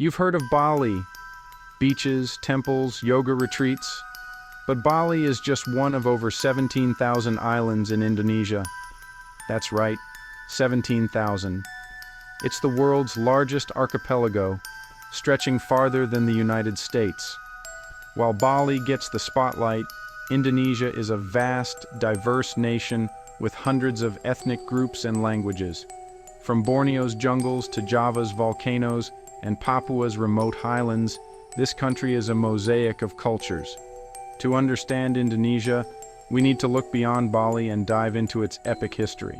You've heard of Bali, beaches, temples, yoga retreats. But Bali is just one of over 17,000 islands in Indonesia. That's right, 17,000. It's the world's largest archipelago, stretching farther than the United States. While Bali gets the spotlight, Indonesia is a vast, diverse nation with hundreds of ethnic groups and languages. From Borneo's jungles to Java's volcanoes and Papua's remote highlands, this country is a mosaic of cultures. To understand Indonesia, we need to look beyond Bali and dive into its epic history.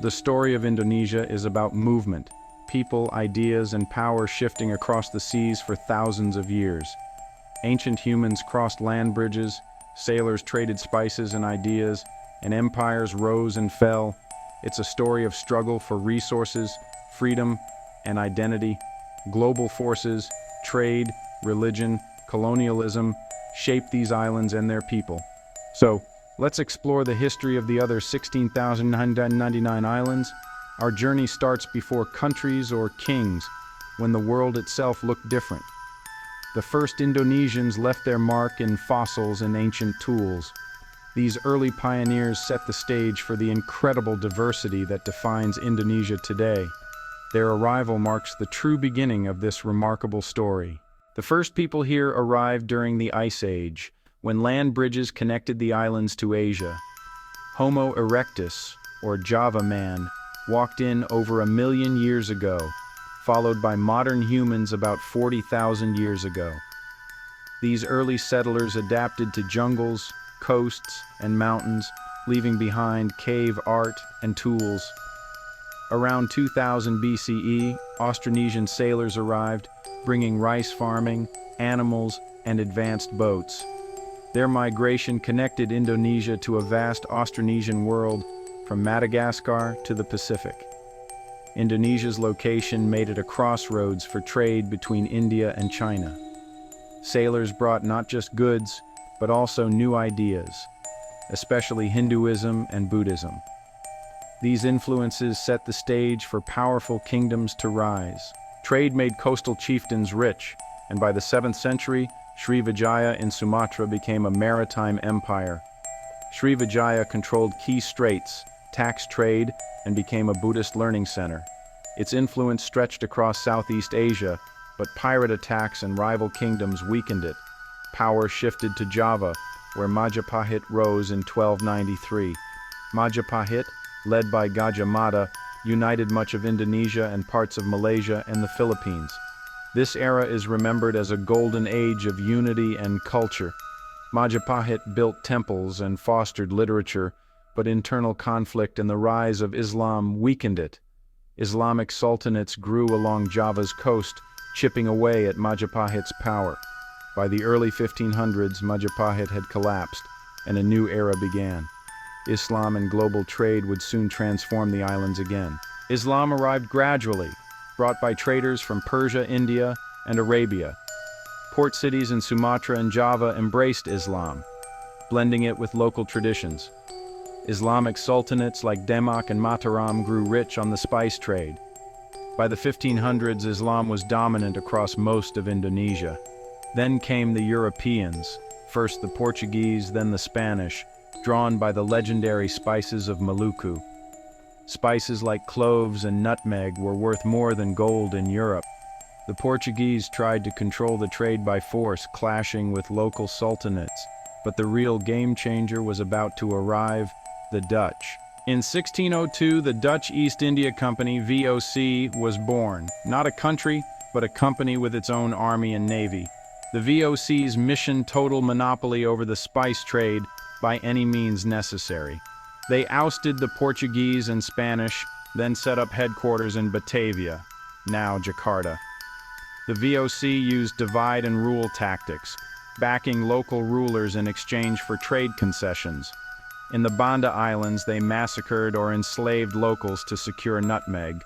The story of Indonesia is about movement, people, ideas, and power shifting across the seas for thousands of years. Ancient humans crossed land bridges, sailors traded spices and ideas, and empires rose and fell. It's a story of struggle for resources, freedom, and identity. Global forces, trade, religion, colonialism, shape these islands and their people. So, let's explore the history of the other 16,999 islands. Our journey starts before countries or kings, when the world itself looked different. The first Indonesians left their mark in fossils and ancient tools. These early pioneers set the stage for the incredible diversity that defines Indonesia today. Their arrival marks the true beginning of this remarkable story. The first people here arrived during the Ice Age, when land bridges connected the islands to Asia. Homo erectus, or Java man, walked in over 1 million years ago, followed by modern humans about 40,000 years ago. These early settlers adapted to jungles, coasts, and mountains, leaving behind cave art and tools. Around 2000 BCE, Austronesian sailors arrived, bringing rice farming, animals, and advanced boats. Their migration connected Indonesia to a vast Austronesian world, from Madagascar to the Pacific. Indonesia's location made it a crossroads for trade between India and China. Sailors brought not just goods, but also new ideas, especially Hinduism and Buddhism. These influences set the stage for powerful kingdoms to rise. Trade made coastal chieftains rich, and by the 7th century, Srivijaya in Sumatra became a maritime empire. Srivijaya controlled key straits, taxed trade, and became a Buddhist learning center. Its influence stretched across Southeast Asia, but pirate attacks and rival kingdoms weakened it. Power shifted to Java, where Majapahit rose in 1293. Majapahit, led by Gajah Mada, united much of Indonesia and parts of Malaysia and the Philippines. This era is remembered as a golden age of unity and culture. Majapahit built temples and fostered literature, but internal conflict and the rise of Islam weakened it. Islamic sultanates grew along Java's coast, chipping away at Majapahit's power. By the early 1500s, Majapahit had collapsed, and a new era began. Islam and global trade would soon transform the islands again. Islam arrived gradually, brought by traders from Persia, India, and Arabia. Port cities in Sumatra and Java embraced Islam, blending it with local traditions. Islamic sultanates like Demak and Mataram grew rich on the spice trade. By the 1500s, Islam was dominant across most of Indonesia. Then came the Europeans, first the Portuguese, then the Spanish, drawn by the legendary spices of Maluku. Spices like cloves and nutmeg were worth more than gold in Europe. The Portuguese tried to control the trade by force, clashing with local sultanates. But the real game changer was about to arrive: the Dutch. In 1602, the Dutch East India Company, VOC, was born. Not a country, but a company with its own army and navy. The VOC's mission: total monopoly over the spice trade by any means necessary. They ousted the Portuguese and Spanish, then set up headquarters in Batavia, now Jakarta. The VOC used divide and rule tactics, backing local rulers in exchange for trade concessions. In the Banda Islands, they massacred or enslaved locals to secure nutmeg.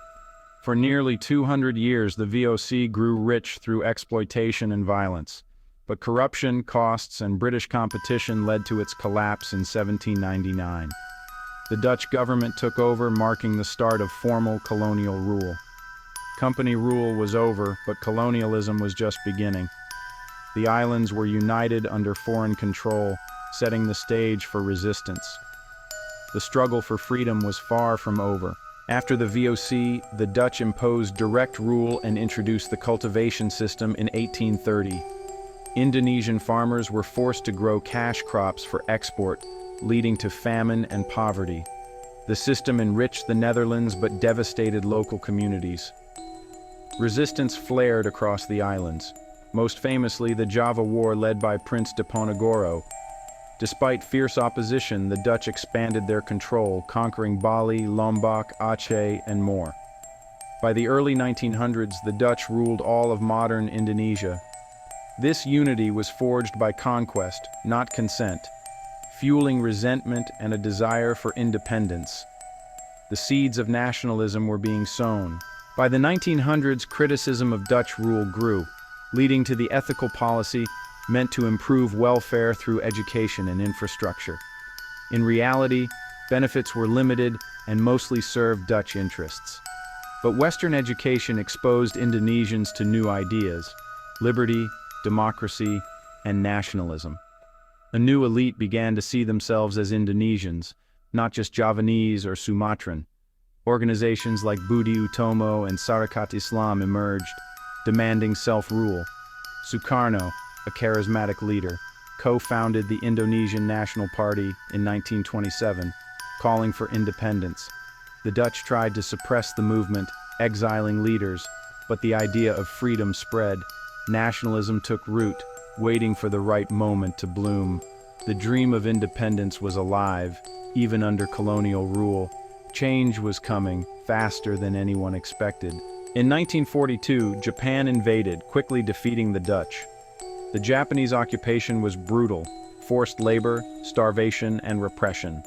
For nearly 200 years, the VOC grew rich through exploitation and violence. But corruption, costs, and British competition led to its collapse in 1799. The Dutch government took over, marking the start of formal colonial rule. Company rule was over, but colonialism was just beginning. The islands were united under foreign control, setting the stage for resistance. The struggle for freedom was far from over. After the VOC, the Dutch imposed direct rule and introduced the cultivation system in 1830. Indonesian farmers were forced to grow cash crops for export, leading to famine and poverty. The system enriched the Netherlands but devastated local communities. Resistance flared across the islands, most famously the Java War led by Prince Diponegoro. Despite fierce opposition, the Dutch expanded their control, conquering Bali, Lombok, Aceh, and more. By the early 1900s, the Dutch ruled all of modern Indonesia. This unity was forged by conquest, not consent, fueling resentment and a desire for independence. The seeds of nationalism were being sown. By the 1900s, criticism of Dutch rule grew, leading to the ethical policy meant to improve welfare through education and infrastructure. In reality, benefits were limited and mostly served Dutch interests. But Western education exposed Indonesians to new ideas: liberty, democracy, and nationalism. A new elite began to see themselves as Indonesians, not just Javanese or Sumatran. Organizations like Budi Utomo and Sarekat Islam emerged, demanding self-rule. Sukarno, a charismatic leader, co-founded the Indonesian National Party in 1927, calling for independence. The Dutch tried to suppress the movement, exiling leaders, but the idea of freedom spread. Nationalism took root, waiting for the right moment to bloom. The dream of independence was alive, even under colonial rule. Change was coming, faster than anyone expected. In 1942, Japan invaded, quickly defeating the Dutch. The Japanese occupation was brutal: forced labor, starvation, and repression.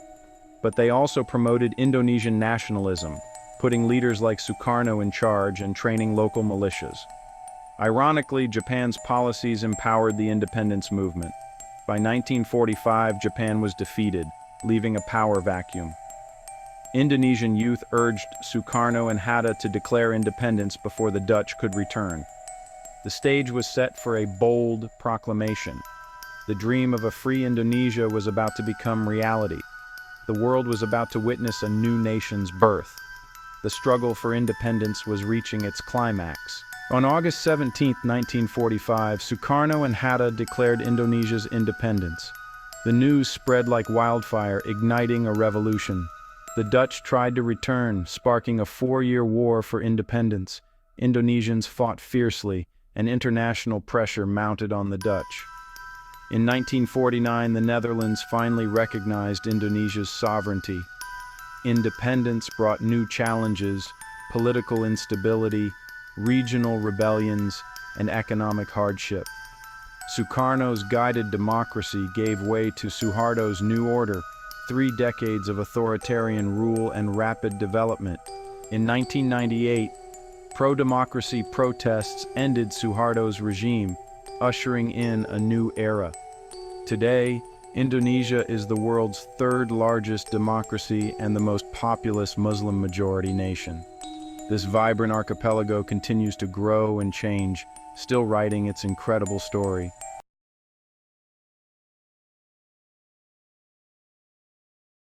But they also promoted Indonesian nationalism, putting leaders like Sukarno in charge and training local militias. Ironically, Japan's policies empowered the independence movement. By 1945, Japan was defeated, leaving a power vacuum. Indonesian youth urged Sukarno and Hatta to declare independence before the Dutch could return. The stage was set for a bold proclamation. The dream of a free Indonesia was about to become reality. The world was about to witness a new nation's birth. The struggle for independence was reaching its climax. On August 17, 1945, Sukarno and Hatta declared Indonesia's independence. The news spread like wildfire, igniting a revolution. The Dutch tried to return, sparking a 4-year war for independence. Indonesians fought fiercely, and international pressure mounted on the Dutch. In 1949, the Netherlands finally recognized Indonesia's sovereignty. Independence brought new challenges: political instability, regional rebellions, and economic hardship. Sukarno's guided democracy gave way to Suharto's new order, 3 decades of authoritarian rule and rapid development. In 1998, pro-democracy protests ended Suharto's regime, ushering in a new era. Today, Indonesia is the world's 3rd largest democracy and the most populous Muslim-majority nation. This vibrant archipelago continues to grow and change, still writing its incredible story.